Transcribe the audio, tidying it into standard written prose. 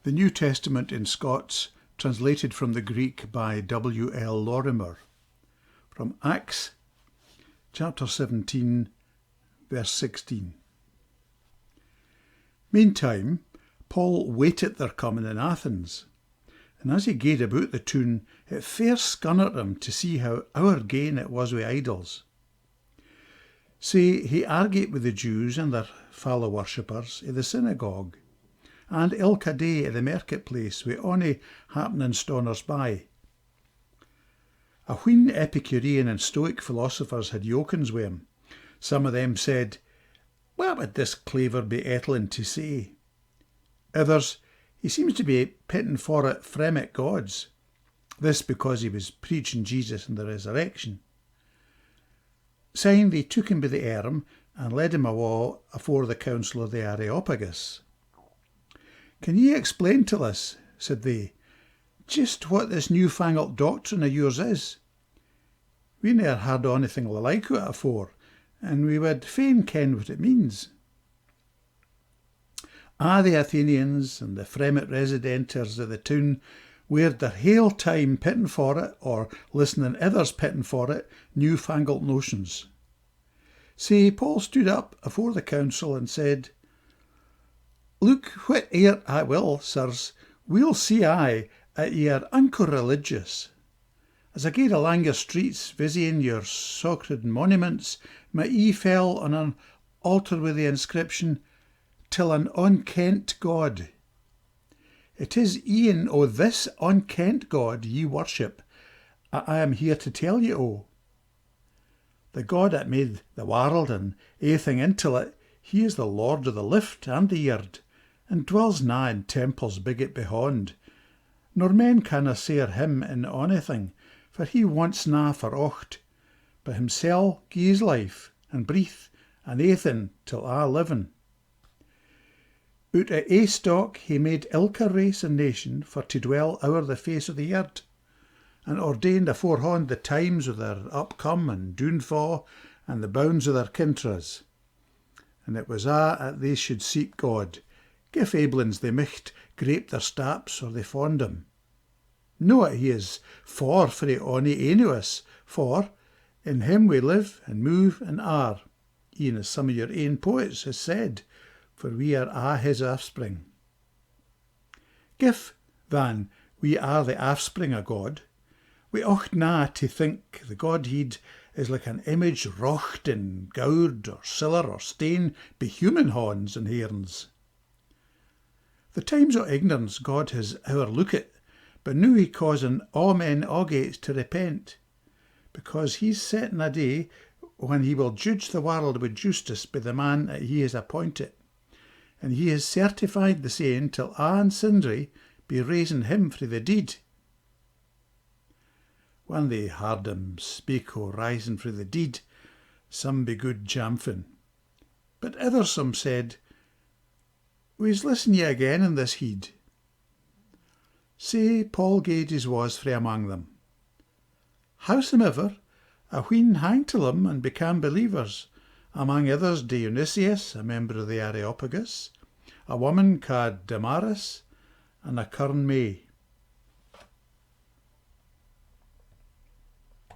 The New Testament in Scots, translated from the Greek by W. L. Lorimer, from Acts chapter 17, verse 16. Meantime, Paul waited their coming in Athens, and as he gaed about the town, it fair scunnered him to see how our gain it was wi' idols. Sae he argued with the Jews and their fellow worshippers i' the synagogue, and ilka day i' the marketplace wi' ony happening stoners by. A wheen Epicurean and Stoic philosophers had yokins wi' him. Some of them said, "What would this claver be ettling to say?" Others, "He seems to be pitting for it fremit gods." This because he was preaching Jesus and the resurrection. Syne they took him by the arm and led him awa afore the council of the Areopagus. "Can ye explain to us," said they, "just what this newfangled doctrine of yours is? We ne'er heard onything the like o' it afore, and we would fain ken what it means." The Athenians and the fremit residenters of the town weird their hale time pitting for it, or listening others pitting for it, newfangled notions. Sae Paul stood up afore the council and said, "Look whate'er I will, sirs, we'll see at ye are unco-religious. As I gaed along your streets visying your sacred monuments, my ee fell on an altar with the inscription, 'Till an unkent God.' It is e'en o' this unkent God ye worship I am here to tell ye o'. The God that made the world and aething into it, he is the Lord of the lift and the yard, and dwells na in temples bigot behond, nor men canna sair him in onything, for he wants na for ocht, but himsel gies life and breath and aething till a living. Out of ae stock he made ilka race and nation for to dwell ower the face of the yard, and ordained aforehand the times of their upcome and downfa, and the bounds of their kintras. And it was that they should seek God, gif aiblins they micht grape their staps or they fond him. No that he is far frae ony ane o' us, for in him we live and move and are, e'en as some of your ain poets has said, for we are a' his offspring. Gif, then, we are the offspring of God, we ought na to think the Godhead is like an image wrought in goud or siller or stane by human hands and hands. The times o' ignorance God has overlooked, but now he causing all men agates to repent, because he's setting a day when he will judge the world with justice by the man that he has appointed, and he has certified the same till a' and sundry be raising him frae the dead. When they heard him speak o' rising frae the dead, some begood jamfing, but others some said, "We's listen ye again in this heed." Sae Paul gaed his was frae among them. Howsomever, a wheen hang till him and became believers, among others Dionysius, a member of the Areopagus, a woman called Damaris, and a curn May.